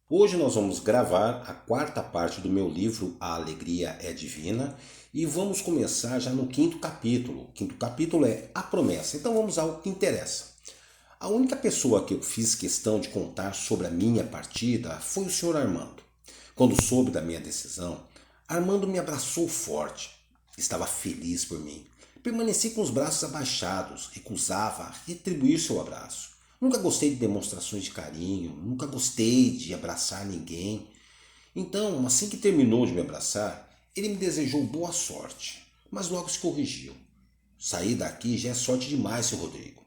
Hoje nós vamos gravar a quarta parte do meu livro A Alegria é Divina e vamos começar já no quinto capítulo. O quinto capítulo é A Promessa. Então vamos ao que interessa. A única pessoa que eu fiz questão de contar sobre a minha partida foi o Sr. Armando. Quando soube da minha decisão, Armando me abraçou forte. Estava feliz por mim. Permaneci com os braços abaixados, recusava retribuir seu abraço. Nunca gostei de demonstrações de carinho, nunca gostei de abraçar ninguém. Então, assim que terminou de me abraçar, ele me desejou boa sorte, mas logo se corrigiu. Sair daqui já é sorte demais, seu Rodrigo.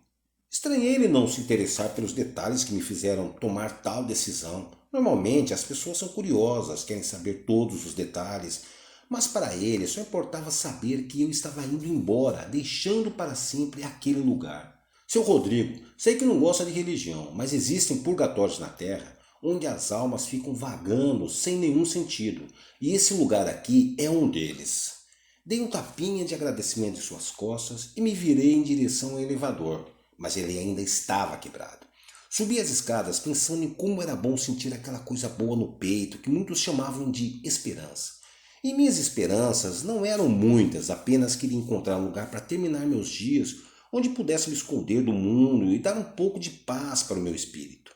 Estranhei ele não se interessar pelos detalhes que me fizeram tomar tal decisão. Normalmente as pessoas são curiosas, querem saber todos os detalhes, mas para ele só importava saber que eu estava indo embora, deixando para sempre aquele lugar. Seu Rodrigo, sei que não gosta de religião, mas existem purgatórios na Terra onde as almas ficam vagando sem nenhum sentido, e esse lugar aqui é um deles. Dei um tapinha de agradecimento em suas costas e me virei em direção ao elevador, mas ele ainda estava quebrado. Subi as escadas pensando em como era bom sentir aquela coisa boa no peito que muitos chamavam de esperança. E minhas esperanças não eram muitas, apenas queria encontrar um lugar para terminar meus dias onde pudesse me esconder do mundo e dar um pouco de paz para o meu espírito.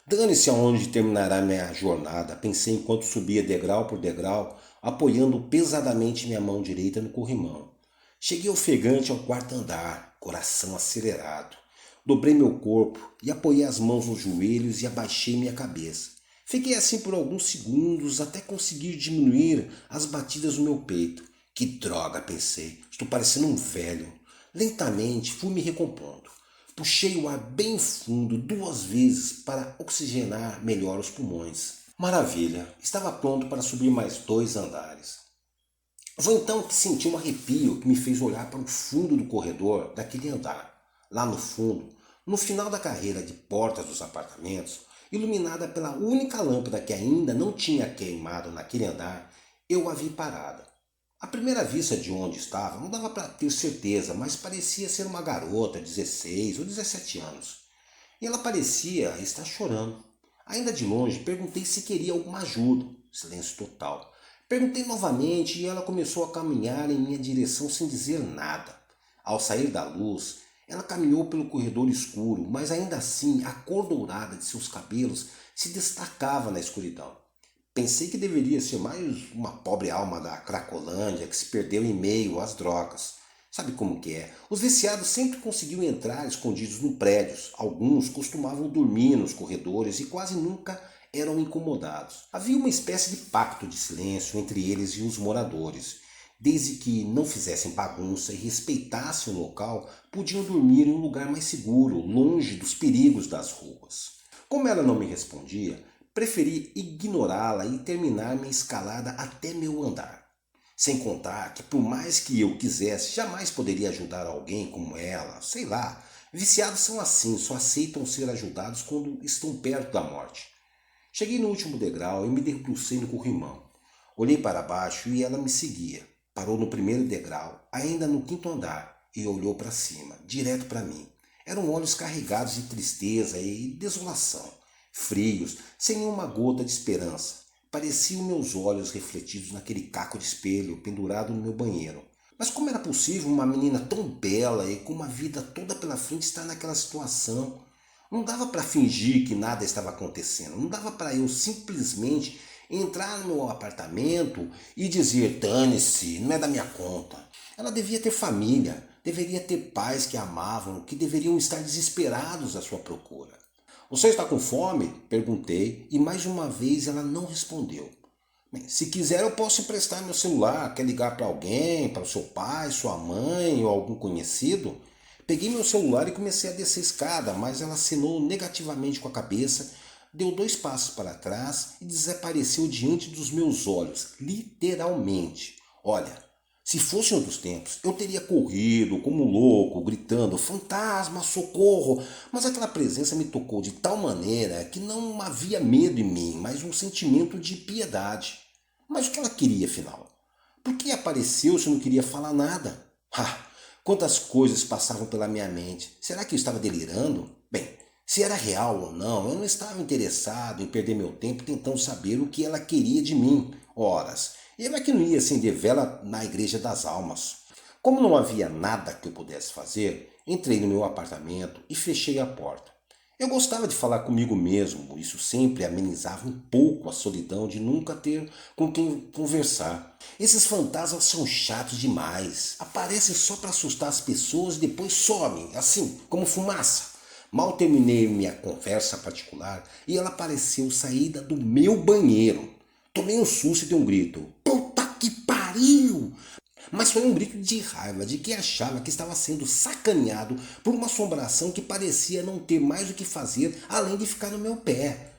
Dane-se aonde terminará minha jornada, pensei enquanto subia degrau por degrau, apoiando pesadamente minha mão direita no corrimão. Cheguei ofegante ao quarto andar, coração acelerado. Dobrei meu corpo e apoiei as mãos nos joelhos e abaixei minha cabeça. Fiquei assim por alguns segundos até conseguir diminuir as batidas no meu peito. Que droga, pensei, estou parecendo um velho. Lentamente fui me recompondo. Puxei o ar bem fundo 2 vezes para oxigenar melhor os pulmões. Maravilha, estava pronto para subir mais 2 andares. Foi então que senti um arrepio que me fez olhar para o fundo do corredor daquele andar. Lá no fundo, no final da carreira de portas dos apartamentos, iluminada pela única lâmpada que ainda não tinha queimado naquele andar, eu a vi parada. À primeira vista de onde estava, não dava para ter certeza, mas parecia ser uma garota de 16 ou 17 anos. E ela parecia estar chorando. Ainda de longe, perguntei se queria alguma ajuda. Silêncio total. Perguntei novamente e ela começou a caminhar em minha direção sem dizer nada. Ao sair da luz, ela caminhou pelo corredor escuro, mas ainda assim a cor dourada de seus cabelos se destacava na escuridão. Pensei que deveria ser mais uma pobre alma da Cracolândia que se perdeu em meio às drogas. Sabe como que é? Os viciados sempre conseguiam entrar escondidos no prédios. Alguns costumavam dormir nos corredores e quase nunca eram incomodados. Havia uma espécie de pacto de silêncio entre eles e os moradores. Desde que não fizessem bagunça e respeitassem o local, podiam dormir em um lugar mais seguro, longe dos perigos das ruas. Como ela não me respondia, preferi ignorá-la e terminar minha escalada até meu andar. Sem contar que, por mais que eu quisesse, jamais poderia ajudar alguém como ela, sei lá. Viciados são assim, só aceitam ser ajudados quando estão perto da morte. Cheguei no último degrau e me debrucei no corrimão. Olhei para baixo e ela me seguia. Parou no primeiro degrau, ainda no quinto andar, e olhou para cima, direto para mim. Eram olhos carregados de tristeza e desolação, frios, sem nenhuma gota de esperança. Pareciam meus olhos refletidos naquele caco de espelho pendurado no meu banheiro. Mas como era possível uma menina tão bela e com uma vida toda pela frente estar naquela situação? Não dava para fingir que nada estava acontecendo. Não dava para eu simplesmente entrar no apartamento e dizer: dane-se, não é da minha conta. Ela devia ter família, deveria ter pais que a amavam, que deveriam estar desesperados à sua procura. Você está com fome? Perguntei e mais uma vez ela não respondeu. Bem, se quiser eu posso emprestar meu celular, quer ligar para alguém, para o seu pai, sua mãe ou algum conhecido? Peguei meu celular e comecei a descer a escada, mas ela acenou negativamente com a cabeça, deu 2 passos para trás e desapareceu diante dos meus olhos, literalmente. Olha, se fosse em outros tempos, eu teria corrido como louco, gritando: fantasma, socorro! Mas aquela presença me tocou de tal maneira que não havia medo em mim, mas um sentimento de piedade. Mas o que ela queria, afinal? Por que apareceu se não queria falar nada? Ah, quantas coisas passavam pela minha mente. Será que eu estava delirando? Bem, Se era real ou não, eu não estava interessado em perder meu tempo tentando saber o que ela queria de mim. Horas, eu é que não ia acender vela na igreja das almas. Como não havia nada que eu pudesse fazer, entrei no meu apartamento e fechei a porta. Eu gostava de falar comigo mesmo, isso sempre amenizava um pouco a solidão de nunca ter com quem conversar. Esses fantasmas são chatos demais, aparecem só para assustar as pessoas e depois somem, assim, como fumaça. Mal terminei minha conversa particular e ela apareceu saída do meu banheiro. Tomei um susto e dei um grito. Puta que pariu! Mas foi um grito de raiva de quem achava que estava sendo sacaneado por uma assombração que parecia não ter mais o que fazer além de ficar no meu pé.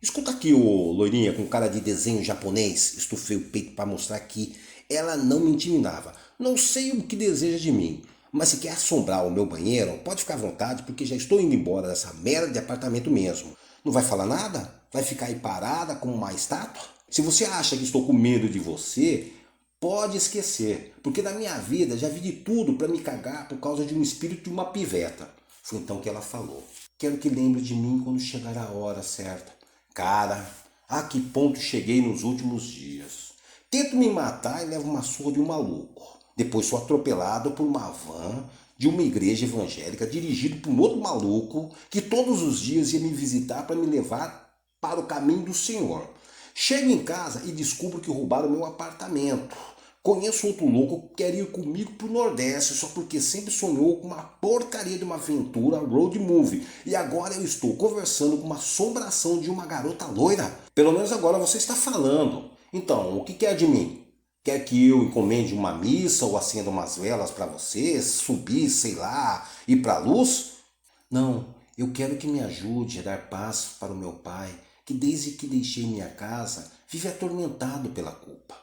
Escuta aqui, ô loirinha com cara de desenho japonês, estufei o peito para mostrar que ela não me intimidava. Não sei o que deseja de mim, mas se quer assombrar o meu banheiro, pode ficar à vontade porque já estou indo embora dessa merda de apartamento mesmo. Não vai falar nada? Vai ficar aí parada como uma estátua? Se você acha que estou com medo de você, pode esquecer, porque na minha vida já vi de tudo para me cagar por causa de um espírito de uma piveta. Foi então que ela falou. Quero que lembre de mim quando chegar a hora certa. Cara, a que ponto cheguei nos últimos dias? Tento me matar e levo uma surra de um maluco. Depois sou atropelado por uma van de uma igreja evangélica dirigido por um outro maluco que todos os dias ia me visitar para me levar para o caminho do Senhor. Chego em casa e descubro que roubaram meu apartamento. Conheço outro louco que quer ir comigo pro Nordeste só porque sempre sonhou com uma porcaria de uma aventura road movie. E agora eu estou conversando com uma assombração de uma garota loira. Pelo menos agora você está falando. Então, o que quer de mim? Quer que eu encomende uma missa ou acenda umas velas para você, subir, sei lá, ir para a luz? Não, eu quero que me ajude a dar paz para o meu pai, que desde que deixei minha casa vive atormentado pela culpa.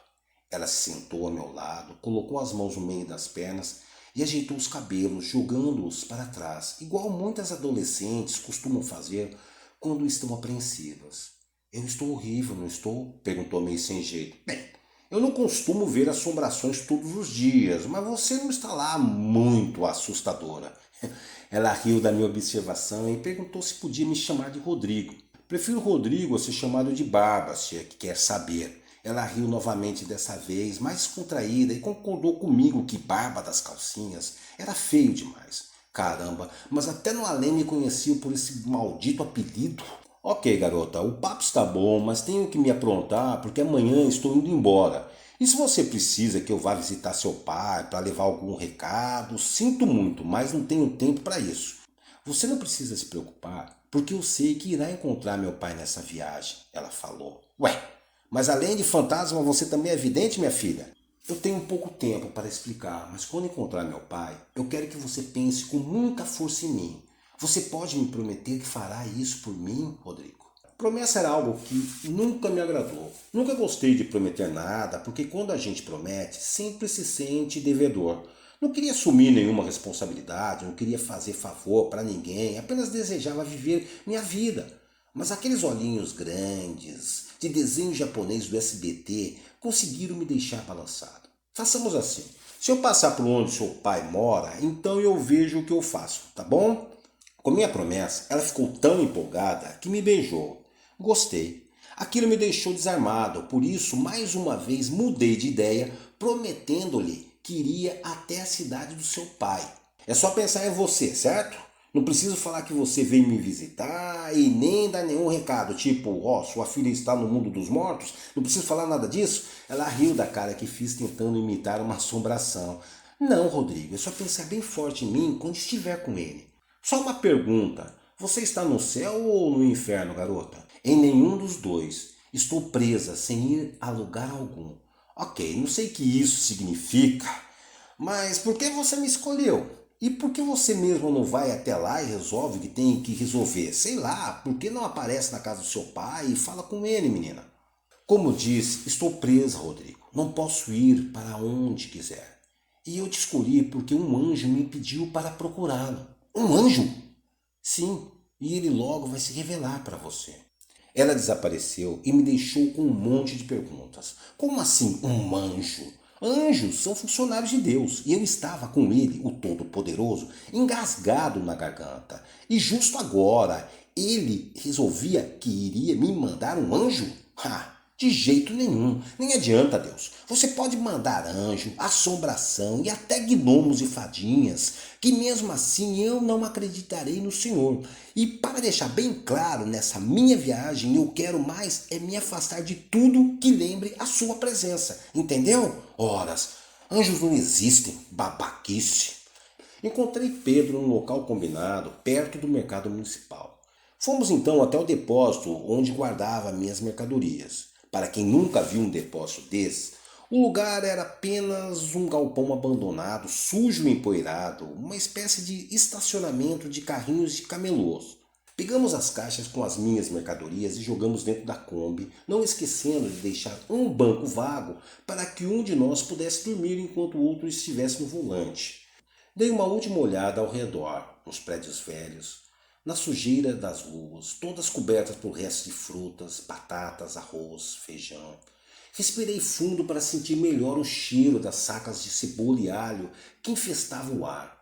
Ela se sentou ao meu lado, colocou as mãos no meio das pernas e ajeitou os cabelos, jogando-os para trás, igual muitas adolescentes costumam fazer quando estão apreensivas. Eu estou horrível, não estou? Perguntou meio sem jeito. Bem, eu não costumo ver assombrações todos os dias, mas você não está lá muito assustadora. Ela riu da minha observação e perguntou se podia me chamar de Rodrigo. Prefiro Rodrigo a ser chamado de Barba, se é que quer saber. Ela riu novamente dessa vez, mais contraída, e concordou comigo que Barba das Calcinhas era feio demais. Caramba, mas até no além me conheciam por esse maldito apelido. Ok, garota, o papo está bom, mas tenho que me aprontar porque amanhã estou indo embora. E se você precisa que eu vá visitar seu pai para levar algum recado, sinto muito, mas não tenho tempo para isso. Você não precisa se preocupar, porque eu sei que irá encontrar meu pai nessa viagem, ela falou. Ué, mas além de fantasma, você também é vidente, minha filha? Eu tenho pouco tempo para explicar, mas quando encontrar meu pai, eu quero que você pense com muita força em mim. Você pode me prometer que fará isso por mim, Rodrigo? Promessa era algo que nunca me agradou. Nunca gostei de prometer nada, porque quando a gente promete, sempre se sente devedor. Não queria assumir nenhuma responsabilidade, não queria fazer favor para ninguém, apenas desejava viver minha vida. Mas aqueles olhinhos grandes, de desenho japonês do SBT, conseguiram me deixar balançado. Façamos assim. Se eu passar por onde seu pai mora, então eu vejo o que eu faço, tá bom? Com minha promessa, ela ficou tão empolgada que me beijou. Gostei. Aquilo me deixou desarmado, por isso, mais uma vez, mudei de ideia, prometendo-lhe que iria até a cidade do seu pai. É só pensar em você, certo? Não preciso falar que você veio me visitar e nem dar nenhum recado, tipo, ó, sua filha está no mundo dos mortos. Não preciso falar nada disso. Ela riu da cara que fiz tentando imitar uma assombração. Não, Rodrigo, é só pensar bem forte em mim quando estiver com ele. Só uma pergunta. Você está no céu ou no inferno, garota? Em nenhum dos dois. Estou presa sem ir a lugar algum. Ok, não sei o que isso significa, mas por que você me escolheu? E por que você mesmo não vai até lá e resolve o que tem que resolver? Sei lá, por que não aparece na casa do seu pai e fala com ele, menina? Como disse, estou presa, Rodrigo. Não posso ir para onde quiser. E eu te escolhi porque um anjo me pediu para procurá-lo. Um anjo? Sim, e ele logo vai se revelar para você. Ela desapareceu e me deixou com um monte de perguntas. Como assim, um anjo? Anjos são funcionários de Deus e eu estava com ele, o Todo-Poderoso, engasgado na garganta. E justo agora ele resolvia que iria me mandar um anjo? De jeito nenhum. Nem adianta, Deus. Você pode mandar anjo, assombração e até gnomos e fadinhas, que mesmo assim eu não acreditarei no Senhor. E para deixar bem claro, nessa minha viagem eu quero mais é me afastar de tudo que lembre a sua presença. Entendeu? Horas, anjos não existem, babaquice. Encontrei Pedro no local combinado, perto do mercado municipal. Fomos então até o depósito onde guardava minhas mercadorias. Para quem nunca viu um depósito desse, o lugar era apenas um galpão abandonado, sujo e empoeirado, uma espécie de estacionamento de carrinhos de camelôs. Pegamos as caixas com as minhas mercadorias e jogamos dentro da Kombi, não esquecendo de deixar um banco vago para que um de nós pudesse dormir enquanto o outro estivesse no volante. Dei uma última olhada ao redor, nos prédios velhos, na sujeira das ruas, todas cobertas por restos de frutas, batatas, arroz, feijão. Respirei fundo para sentir melhor o cheiro das sacas de cebola e alho que infestavam o ar.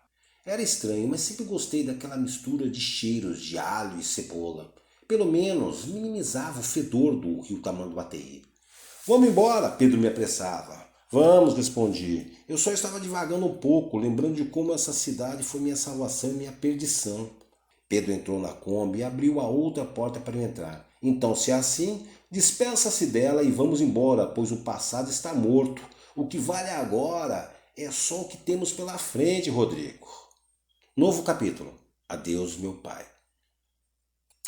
Era estranho, mas sempre gostei daquela mistura de cheiros de alho e cebola. Pelo menos minimizava o fedor do rio Tamanduateí. Vamos embora, Pedro me apressava. Vamos, respondi. Eu só estava divagando um pouco, lembrando de como essa cidade foi minha salvação e minha perdição. Pedro entrou na Kombi e abriu a outra porta para eu entrar. Então, se é assim, despeça-se dela e vamos embora, pois o passado está morto. O que vale agora é só o que temos pela frente, Rodrigo. Novo capítulo. Adeus, meu pai.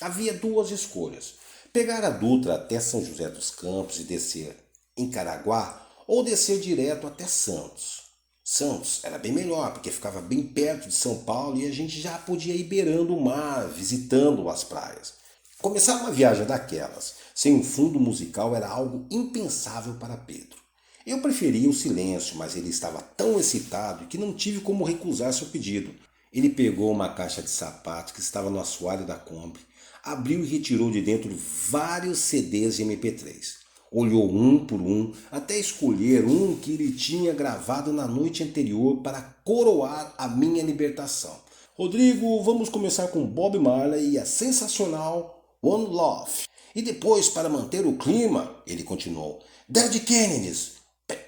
Havia duas escolhas. Pegar a Dutra até São José dos Campos e descer em Caraguá ou descer direto até Santos. Santos era bem melhor, porque ficava bem perto de São Paulo e a gente já podia ir beirando o mar, visitando as praias. Começar uma viagem daquelas, sem um fundo musical, era algo impensável para Pedro. Eu preferia o silêncio, mas ele estava tão excitado que não tive como recusar seu pedido. Ele pegou uma caixa de sapatos que estava no assoalho da Kombi, abriu e retirou de dentro vários CDs de MP3. Olhou um por um até escolher um que ele tinha gravado na noite anterior para coroar a minha libertação. Rodrigo, vamos começar com Bob Marley e a sensacional One Love. E depois, para manter o clima, ele continuou, Dead Kennedys.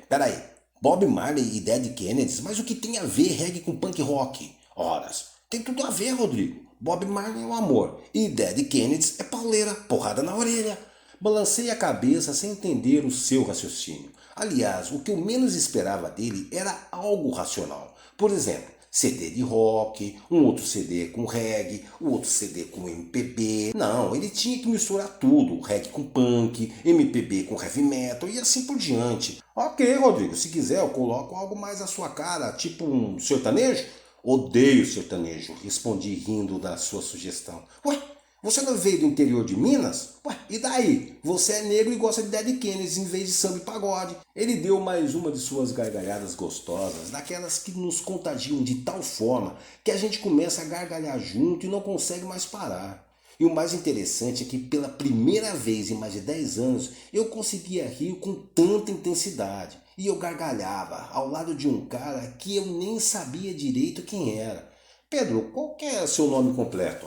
Peraí, Bob Marley e Dead Kennedys, mas o que tem a ver reggae com punk rock? Horas, tem tudo a ver, Rodrigo. Bob Marley é o amor e Dead Kennedys é pauleira, porrada na orelha. Balancei a cabeça sem entender o seu raciocínio. Aliás, o que eu menos esperava dele era algo racional. Por exemplo, CD de rock, um outro CD com reggae, o outro CD com MPB. Não, ele tinha que misturar tudo, reggae com punk, MPB com heavy metal e assim por diante. Ok, Rodrigo, se quiser eu coloco algo mais à sua cara, tipo um sertanejo? Odeio sertanejo, respondi rindo da sua sugestão. Ué, você não veio do interior de Minas? Ué, e daí? Você é negro e gosta de Dead Kennedys em vez de samba e pagode. Ele deu mais uma de suas gargalhadas gostosas, daquelas que nos contagiam de tal forma que a gente começa a gargalhar junto e não consegue mais parar. E o mais interessante é que pela primeira vez em mais de 10 anos eu conseguia rir com tanta intensidade. E eu gargalhava ao lado de um cara que eu nem sabia direito quem era. Pedro, qual que é seu nome completo?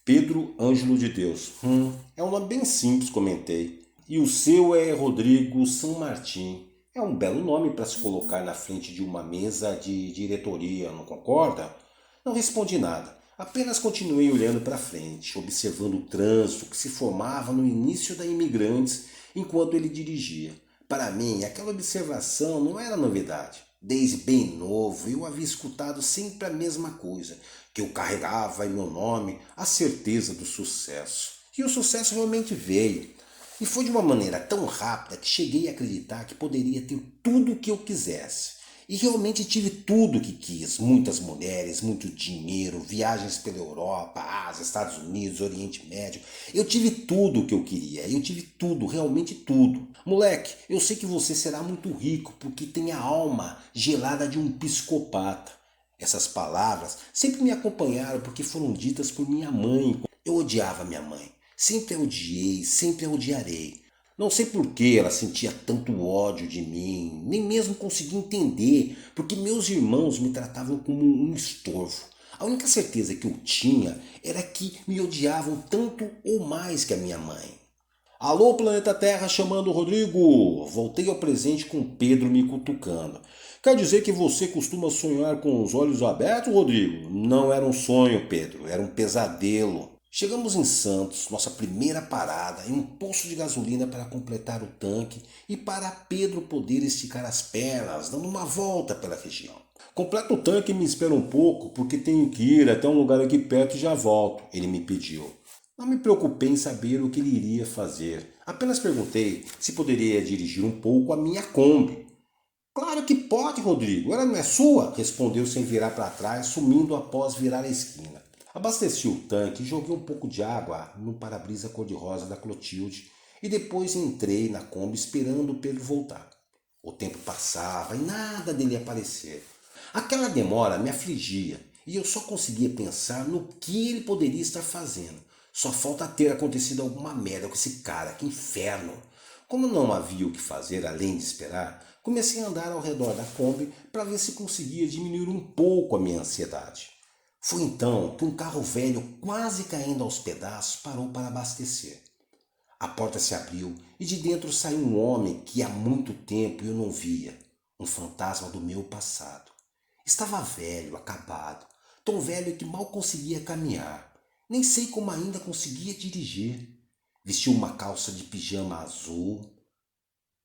Pedro Ângelo de Deus. É um nome bem simples, comentei. E o seu é Rodrigo São Martim. É um belo nome para se colocar na frente de uma mesa de diretoria, não concorda? Não respondi nada. Apenas continuei olhando para frente, observando o trânsito que se formava no início da Imigrantes enquanto ele dirigia. Para mim, aquela observação não era novidade. Desde bem novo, eu havia escutado sempre a mesma coisa, que eu carregava em meu nome a certeza do sucesso. E o sucesso realmente veio. E foi de uma maneira tão rápida que cheguei a acreditar que poderia ter tudo o que eu quisesse. E realmente tive tudo o que quis. Muitas mulheres, muito dinheiro, viagens pela Europa, Ásia, Estados Unidos, Oriente Médio. Eu tive tudo o que eu queria. Eu tive tudo, realmente tudo. Moleque, eu sei que você será muito rico porque tem a alma gelada de um psicopata. Essas palavras sempre me acompanharam porque foram ditas por minha mãe. Eu odiava minha mãe. Sempre a odiei, sempre a odiarei. Não sei por que ela sentia tanto ódio de mim, nem mesmo conseguia entender porque meus irmãos me tratavam como um estorvo. A única certeza que eu tinha era que me odiavam tanto ou mais que a minha mãe. Alô, planeta Terra, chamando o Rodrigo. Voltei ao presente com Pedro me cutucando. Quer dizer que você costuma sonhar com os olhos abertos, Rodrigo? Não era um sonho, Pedro, era um pesadelo. Chegamos em Santos, nossa primeira parada, em um posto de gasolina para completar o tanque e para Pedro poder esticar as pernas, dando uma volta pela região. Completa o tanque e me espera um pouco, porque tenho que ir até um lugar aqui perto e já volto, ele me pediu. Não me preocupei em saber o que ele iria fazer. Apenas perguntei se poderia dirigir um pouco a minha Kombi. Claro que pode, Rodrigo. Ela não é sua? Respondeu sem virar para trás, sumindo após virar a esquina. Abasteci o tanque e joguei um pouco de água no para-brisa cor-de-rosa da Clotilde e depois entrei na Kombi esperando o Pedro voltar. O tempo passava e nada dele aparecer. Aquela demora me afligia e eu só conseguia pensar no que ele poderia estar fazendo. Só falta ter acontecido alguma merda com esse cara, que inferno! Como não havia o que fazer além de esperar, comecei a andar ao redor da Kombi para ver se conseguia diminuir um pouco a minha ansiedade. Foi então que um carro velho, quase caindo aos pedaços, parou para abastecer. A porta se abriu e de dentro saiu um homem que há muito tempo eu não via, um fantasma do meu passado. Estava velho, acabado, tão velho que mal conseguia caminhar. Nem sei como ainda conseguia dirigir. Vestiu uma calça de pijama azul,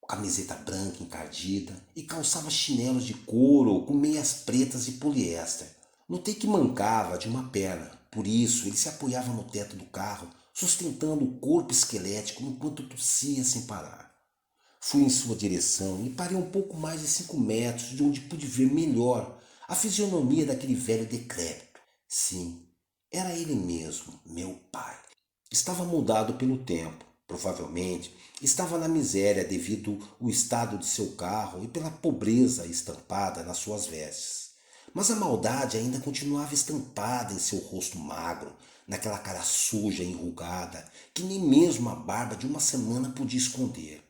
camiseta branca encardida e calçava chinelos de couro com meias pretas e poliéster. Notei que mancava de uma perna, por isso ele se apoiava no teto do carro, sustentando o corpo esquelético enquanto tossia sem parar. Fui em sua direção e parei um pouco mais de 5 metros de onde pude ver melhor a fisionomia daquele velho decrépito. Sim, era ele mesmo, meu pai. Estava mudado pelo tempo. Provavelmente estava na miséria devido ao estado de seu carro e pela pobreza estampada nas suas vestes. Mas a maldade ainda continuava estampada em seu rosto magro, naquela cara suja e enrugada que nem mesmo a barba de uma semana podia esconder.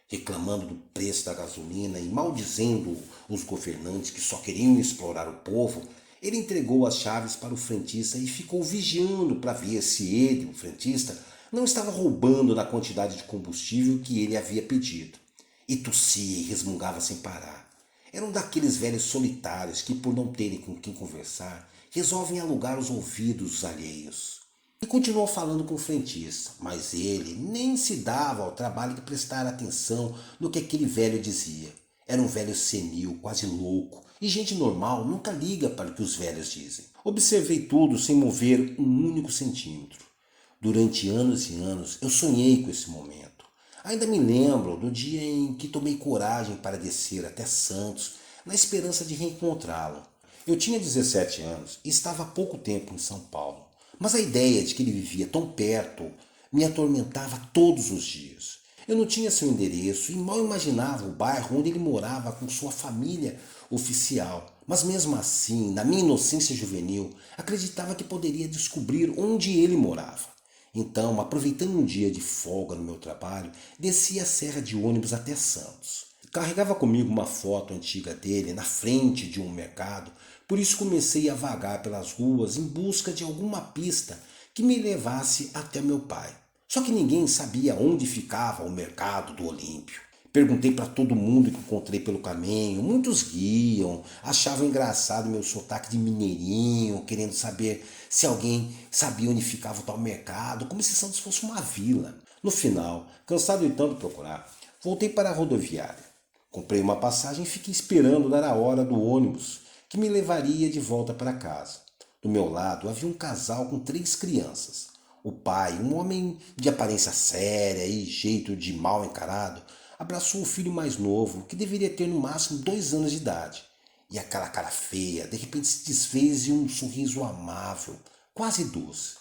Reclamando do preço da gasolina e maldizendo os governantes que só queriam explorar o povo, ele entregou as chaves para o frentista e ficou vigiando para ver se ele, o frentista, não estava roubando na quantidade de combustível que ele havia pedido. E tossia e resmungava sem parar. Era um daqueles velhos solitários que, por não terem com quem conversar, resolvem alugar os ouvidos dos alheios. E continuou falando com o frentista, mas ele nem se dava ao trabalho de prestar atenção no que aquele velho dizia. Era um velho senil, quase louco, e gente normal nunca liga para o que os velhos dizem. Observei tudo sem mover um único centímetro. Durante anos e anos eu sonhei com esse momento. Ainda me lembro do dia em que tomei coragem para descer até Santos, na esperança de reencontrá-lo. Eu tinha 17 anos e estava há pouco tempo em São Paulo. Mas a ideia de que ele vivia tão perto me atormentava todos os dias. Eu não tinha seu endereço e mal imaginava o bairro onde ele morava com sua família oficial. Mas mesmo assim, na minha inocência juvenil, acreditava que poderia descobrir onde ele morava. Então, aproveitando um dia de folga no meu trabalho, desci a serra de ônibus até Santos. Carregava comigo uma foto antiga dele na frente de um mercado, por isso comecei a vagar pelas ruas em busca de alguma pista que me levasse até meu pai. Só que ninguém sabia onde ficava o mercado do Olímpio. Perguntei para todo mundo que encontrei pelo caminho, muitos riam, achavam engraçado meu sotaque de mineirinho, querendo saber se alguém sabia onde ficava o tal mercado, como se Santos fosse uma vila. No final, cansado de tanto procurar, voltei para a rodoviária. Comprei uma passagem e fiquei esperando dar a hora do ônibus, que me levaria de volta para casa. Do meu lado havia um casal com 3 crianças. O pai, um homem de aparência séria e jeito de mal encarado, abraçou o filho mais novo, que deveria ter no máximo 2 anos de idade. E aquela cara feia, de repente se desfez em um sorriso amável, quase doce.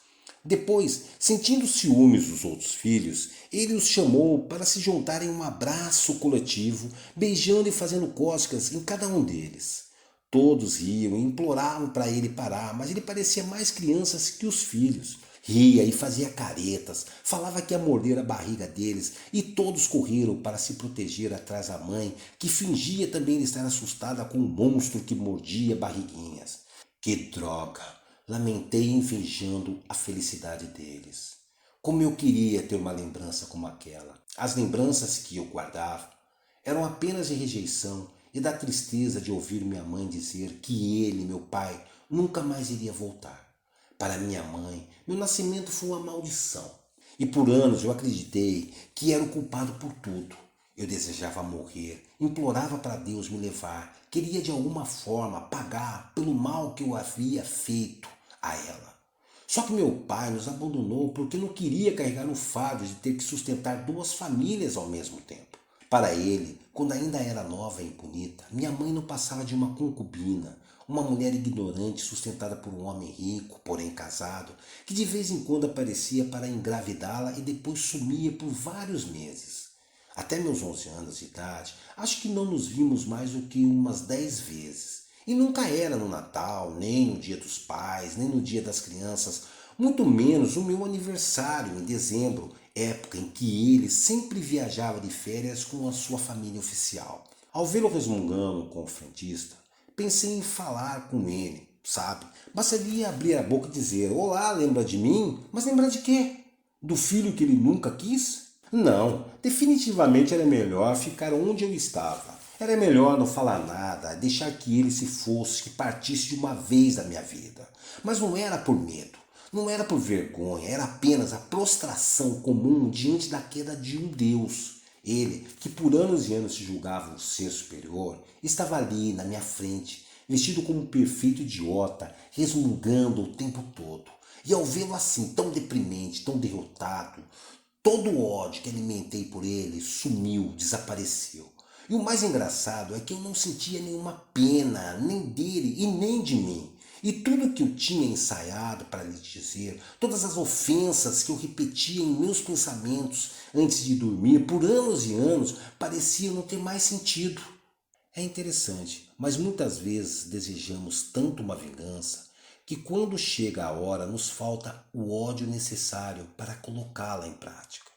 Depois, sentindo ciúmes dos outros filhos, ele os chamou para se juntarem em um abraço coletivo, beijando e fazendo cócegas em cada um deles. Todos riam e imploravam para ele parar, mas ele parecia mais crianças que os filhos. Ria e fazia caretas, falava que ia morder a barriga deles e todos correram para se proteger atrás da mãe, que fingia também estar assustada com o monstro que mordia barriguinhas. Que droga! Lamentei invejando a felicidade deles. Como eu queria ter uma lembrança como aquela. As lembranças que eu guardava eram apenas de rejeição e da tristeza de ouvir minha mãe dizer que ele, meu pai, nunca mais iria voltar. Para minha mãe, meu nascimento foi uma maldição. E por anos eu acreditei que era o culpado por tudo. Eu desejava morrer, implorava para Deus me levar, queria de alguma forma pagar pelo mal que eu havia feito a ela. Só que meu pai nos abandonou porque não queria carregar o fardo de ter que sustentar duas famílias ao mesmo tempo. Para ele, quando ainda era nova e bonita, minha mãe não passava de uma concubina, uma mulher ignorante sustentada por um homem rico, porém casado, que de vez em quando aparecia para engravidá-la e depois sumia por vários meses. Até meus 11 anos de idade, acho que não nos vimos mais do que umas 10 vezes. E nunca era no Natal, nem no Dia dos Pais, nem no Dia das Crianças, muito menos o meu aniversário, em dezembro, época em que ele sempre viajava de férias com a sua família oficial. Ao vê-lo resmungando com o frentista, pensei em falar com ele, sabe? Bastaria abrir a boca e dizer: "Olá, lembra de mim?" Mas lembrar de quê? Do filho que ele nunca quis? Não, definitivamente era melhor ficar onde eu estava. Era melhor não falar nada, deixar que ele se fosse, que partisse de uma vez da minha vida. Mas não era por medo, não era por vergonha, era apenas a prostração comum diante da queda de um Deus. Ele, que por anos e anos se julgava um ser superior, estava ali na minha frente, vestido como um perfeito idiota, resmungando o tempo todo. E ao vê-lo assim, tão deprimente, tão derrotado, todo o ódio que alimentei por ele sumiu, desapareceu. E o mais engraçado é que eu não sentia nenhuma pena, nem dele e nem de mim. E tudo que eu tinha ensaiado para lhe dizer, todas as ofensas que eu repetia em meus pensamentos antes de dormir por anos e anos, pareciam não ter mais sentido. É interessante, mas muitas vezes desejamos tanto uma vingança que quando chega a hora nos falta o ódio necessário para colocá-la em prática.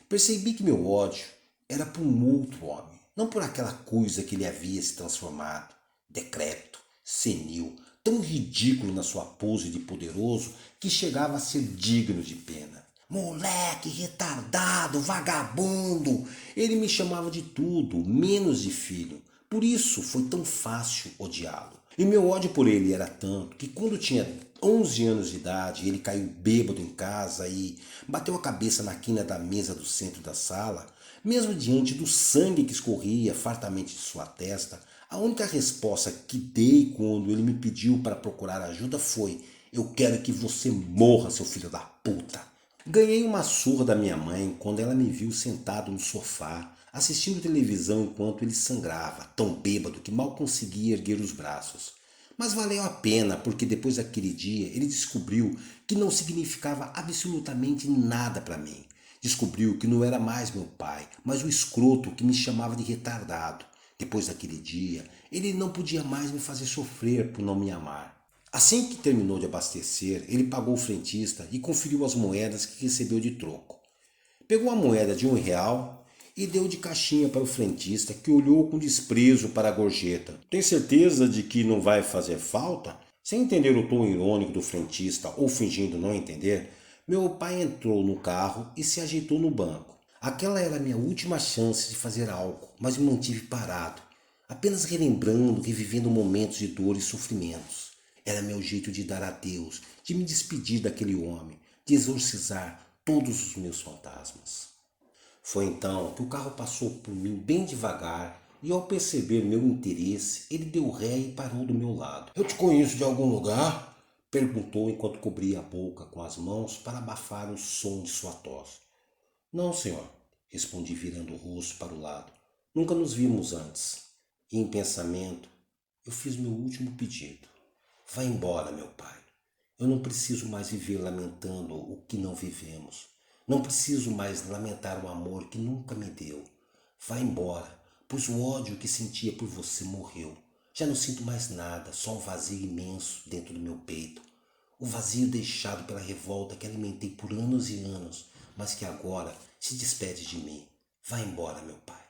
Percebi que meu ódio era por um outro homem, não por aquela coisa que ele havia se transformado, decrépito, senil, tão ridículo na sua pose de poderoso que chegava a ser digno de pena. Moleque, retardado, vagabundo! Ele me chamava de tudo, menos de filho. Por isso foi tão fácil odiá-lo. E meu ódio por ele era tanto que quando tinha 11 anos de idade, ele caiu bêbado em casa e bateu a cabeça na quina da mesa do centro da sala, mesmo diante do sangue que escorria fartamente de sua testa, a única resposta que dei quando ele me pediu para procurar ajuda foi: "Eu quero que você morra, seu filho da puta." Ganhei uma surra da minha mãe quando ela me viu sentado no sofá, assistindo televisão enquanto ele sangrava, tão bêbado que mal conseguia erguer os braços. Mas valeu a pena, porque depois daquele dia ele descobriu que não significava absolutamente nada para mim. Descobriu que não era mais meu pai, mas o escroto que me chamava de retardado. Depois daquele dia, ele não podia mais me fazer sofrer por não me amar. Assim que terminou de abastecer, ele pagou o frentista e conferiu as moedas que recebeu de troco. Pegou a moeda de R$ 1 e deu de caixinha para o frentista, que olhou com desprezo para a gorjeta. "Tem certeza de que não vai fazer falta?" Sem entender o tom irônico do frentista ou fingindo não entender, meu pai entrou no carro e se ajeitou no banco. Aquela era a minha última chance de fazer algo, mas me mantive parado, apenas relembrando, revivendo momentos de dor e sofrimentos. Era meu jeito de dar adeus, de me despedir daquele homem, de exorcizar todos os meus fantasmas. Foi então que o carro passou por mim bem devagar e, ao perceber meu interesse, ele deu ré e parou do meu lado. "Eu te conheço de algum lugar?" perguntou enquanto cobria a boca com as mãos para abafar o som de sua tosse. "Não, senhor", respondi virando o rosto para o lado. "Nunca nos vimos antes." E em pensamento, eu fiz meu último pedido. "Vá embora, meu pai. Eu não preciso mais viver lamentando o que não vivemos. Não preciso mais lamentar o amor que nunca me deu. Vá embora, pois o ódio que sentia por você morreu. Já não sinto mais nada, só um vazio imenso dentro do meu peito. o vazio deixado pela revolta que alimentei por anos e anos, mas que agora se despede de mim. Vá embora, meu pai.